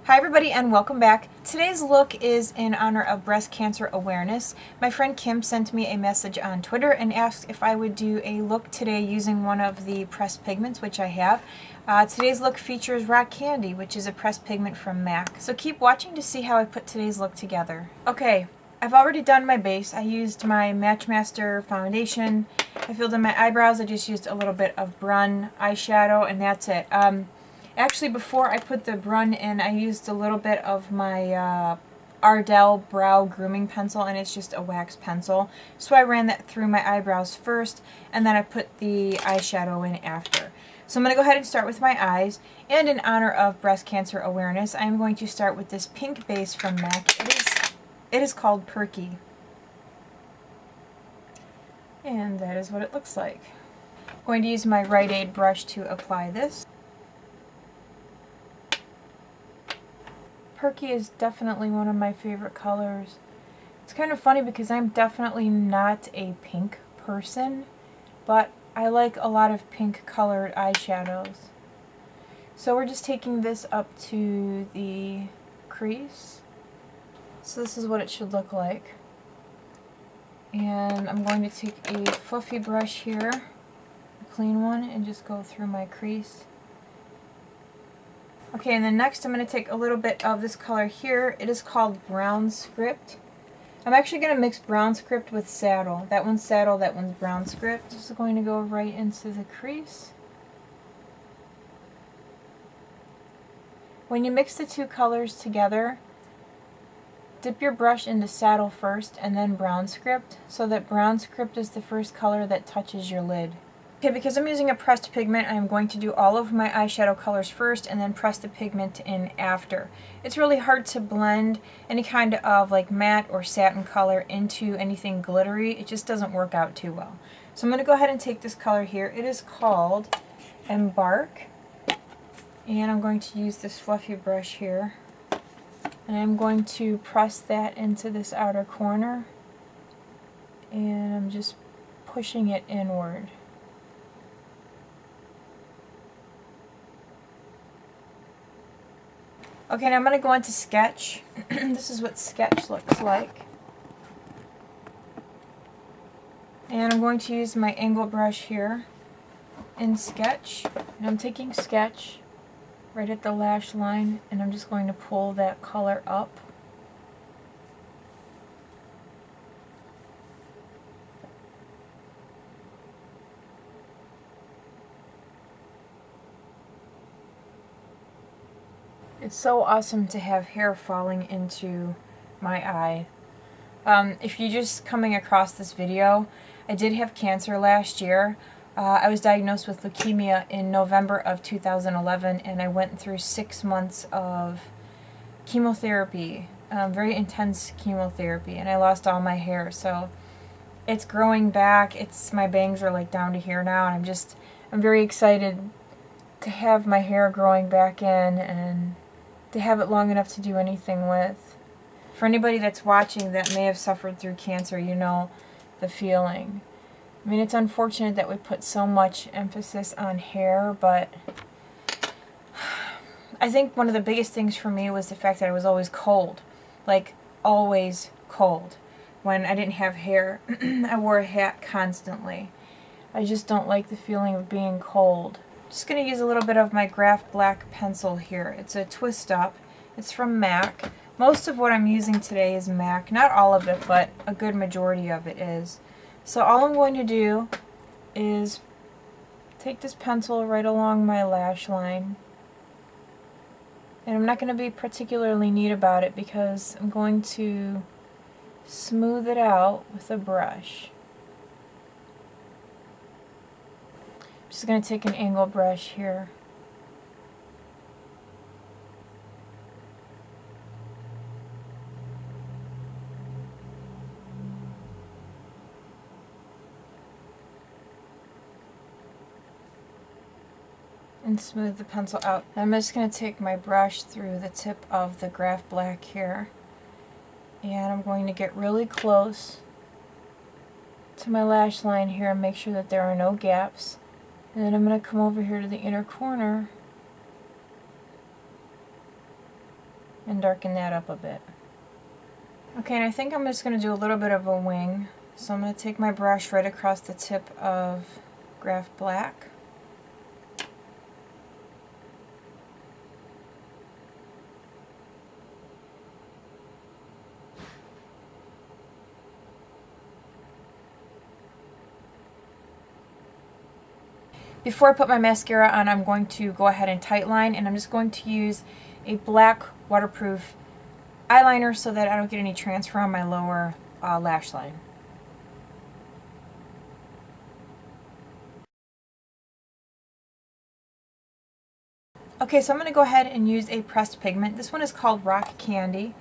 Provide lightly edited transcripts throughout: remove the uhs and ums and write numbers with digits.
Hi everybody and welcome back. Today's look is in honor of Breast Cancer Awareness. My friend Kim sent me a message on Twitter and asked if I would do a look today using one of the pressed pigments, which I have. Today's look features Rock Candy, which is a pressed pigment from MAC. So keep watching to see how I put today's look together. Okay, I've already done my base. I used my Matchmaster foundation. I filled in my eyebrows. I just used a little bit of Brun eyeshadow and that's it. Actually, before I put the Brun in, I used a little bit of my Ardell Brow Grooming Pencil, and it's just a wax pencil. So I ran that through my eyebrows first, and then I put the eyeshadow in after. So I'm going to go ahead and start with my eyes, and in honor of Breast Cancer Awareness, I'm going to start with this pink base from MAC. It is called Perky. And that is what it looks like. I'm going to use my Rite Aid brush to apply this. Perky is definitely one of my favorite colors. It's kind of funny because I'm definitely not a pink person, but I like a lot of pink colored eyeshadows. So we're just taking this up to the crease. So this is what it should look like. And I'm going to take a fluffy brush here, a clean one, and just go through my crease. Okay, and then next I'm going to take a little bit of this color here. It is called Brown Script. I'm actually going to mix Brown Script with Saddle. That one's Saddle, that one's Brown Script. Just going to go right into the crease. When you mix the two colors together, dip your brush into Saddle first and then Brown Script, so that Brown Script is the first color that touches your lid. Okay, because I'm using a pressed pigment, I'm going to do all of my eyeshadow colors first and then press the pigment in after. It's really hard to blend any kind of like matte or satin color into anything glittery. It just doesn't work out too well. So I'm going to go ahead and take this color here. It is called Embark. And I'm going to use this fluffy brush here. And I'm going to press that into this outer corner. And I'm just pushing it inward. Okay, now I'm going to go into Sketch. This is what Sketch looks like. And I'm going to use my angle brush here in Sketch. And I'm taking Sketch right at the lash line, and I'm just going to pull that color up. It's so awesome to have hair falling into my eye. If you're just coming across this video, I did have cancer last year. I was diagnosed with leukemia in November of 2011, and I went through 6 months of chemotherapy, very intense chemotherapy, and I lost all my hair. So it's growing back. My bangs are like down to here now, and I'm very excited to have my hair growing back in and to have it long enough to do anything with. For anybody that's watching that may have suffered through cancer, you know the feeling. I mean, it's unfortunate that we put so much emphasis on hair, but I think one of the biggest things for me was the fact that I was always cold. Like, always cold. When I didn't have hair, I wore a hat constantly. I just don't like the feeling of being cold. Just going to use a little bit of my Graphblack pencil here. It's a twist up. It's from MAC. Most of what I'm using today is MAC. Not all of it, but a good majority of it is. So all I'm going to do is take this pencil right along my lash line. And I'm not going to be particularly neat about it because I'm going to smooth it out with a brush. Just going to take an angle brush here. And smooth the pencil out. I'm just going to take my brush through the tip of the Graphblack here. And I'm going to get really close to my lash line here and make sure that there are no gaps. And then I'm going to come over here to the inner corner and darken that up a bit. Okay, and I think I'm just going to do a little bit of a wing. So I'm going to take my brush right across the tip of Graphblack. Before I put my mascara on, I'm going to go ahead and tightline, and I'm just going to use a black waterproof eyeliner so that I don't get any transfer on my lower lash line. Okay, so I'm going to go ahead and use a pressed pigment. This one is called Rock Candy.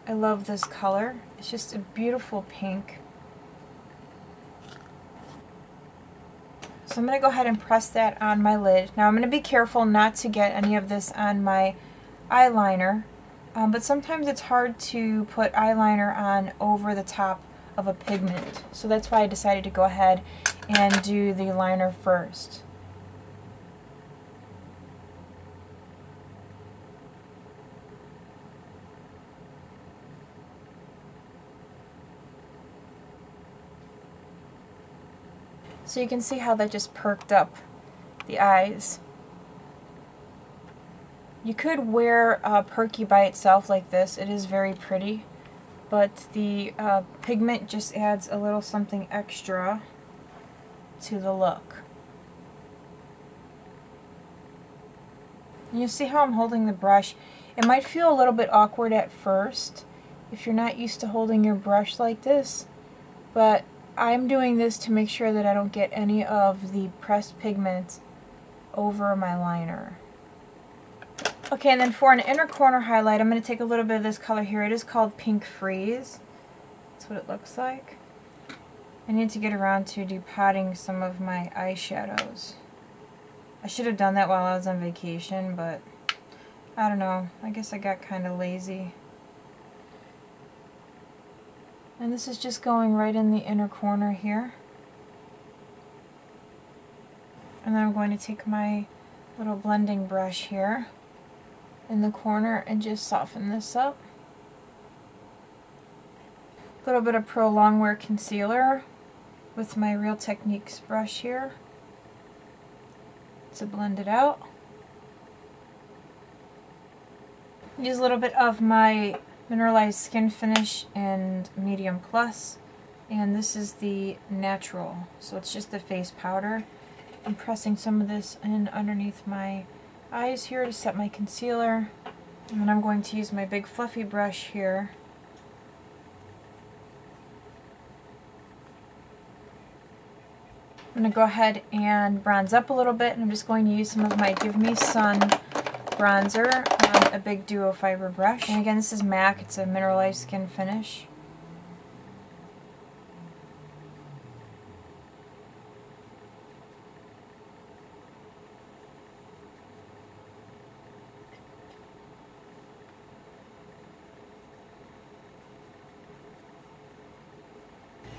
I love this color. It's just a beautiful pink. So I'm going to go ahead and press that on my lid. Now I'm going to be careful not to get any of this on my eyeliner, but sometimes it's hard to put eyeliner on over the top of a pigment. So that's why I decided to go ahead and do the liner first. So you can see how that just perked up the eyes. You could wear Perky by itself like this. It is very pretty, but the pigment just adds a little something extra to the look. And you see how I'm holding the brush. It might feel a little bit awkward at first if you're not used to holding your brush like this, but I'm doing this to make sure that I don't get any of the pressed pigment over my liner. Okay, and then for an inner corner highlight, I'm going to take a little bit of this color here. It is called Pink Freeze. That's what it looks like. I need to get around to depotting some of my eyeshadows. I should have done that while I was on vacation, but I don't know. I guess I got kind of lazy. And this is just going right in the inner corner here. And then I'm going to take my little blending brush here in the corner and just soften this up. A little bit of Prolongwear concealer with my Real Techniques brush here to blend it out. Use a little bit of my mineralized skin finish in medium plus, and this is the natural, so it's just the face powder. I'm pressing some of this in underneath my eyes here to set my concealer, and then I'm going to use my big fluffy brush here I'm going to go ahead and bronze up a little bit, and I'm just going to use some of my Give Me Sun bronzer on a big duo fiber brush. And again, this is MAC, it's a mineralized skin finish.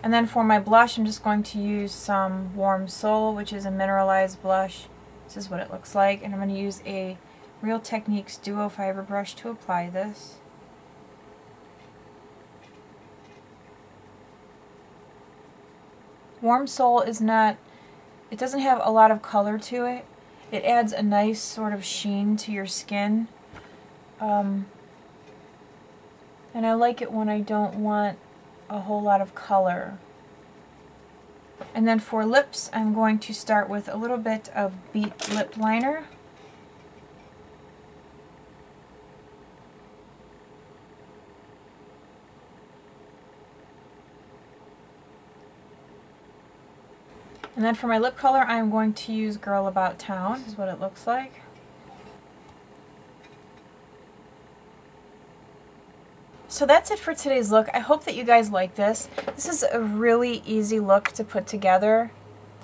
And then for my blush, I'm just going to use some Warm Soul, which is a mineralized blush. This is what it looks like. And I'm going to use a Real Techniques Duo Fiber brush to apply this. Warm Soul is not, it doesn't have a lot of color to it. It adds a nice sort of sheen to your skin. And I like it when I don't want a whole lot of color. And then for lips, I'm going to start with a little bit of Beet lip liner. And then for my lip color, I'm going to use Girl About Town. This is what it looks like. So that's it for today's look. I hope that you guys like this. This is a really easy look to put together.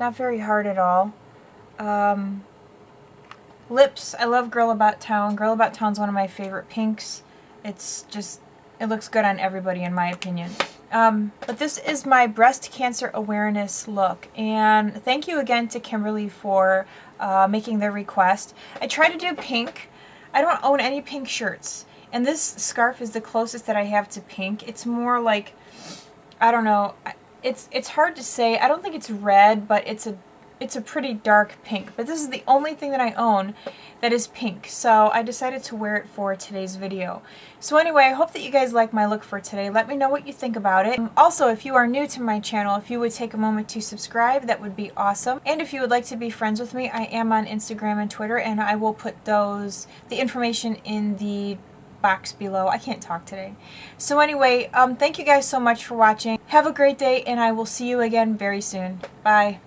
Not very hard at all. Lips, I love Girl About Town. Girl About Town is one of my favorite pinks. It's just, it looks good on everybody in my opinion. But this is my breast cancer awareness look. And thank you again to Kimberly for making the request. I tried to do pink. I don't own any pink shirts. And this scarf is the closest that I have to pink. It's more like, I don't know, it's hard to say. I don't think it's red, but it's a pretty dark pink. But this is the only thing that I own that is pink, so I decided to wear it for today's video. So anyway, I hope that you guys like my look for today. Let me know what you think about it. Also, if you are new to my channel, if you would take a moment to subscribe, that would be awesome. And if you would like to be friends with me, I am on Instagram and Twitter, and I will put the information in the box below. I can't talk today. So anyway, thank you guys so much for watching. Have a great day, and I will see you again very soon. Bye.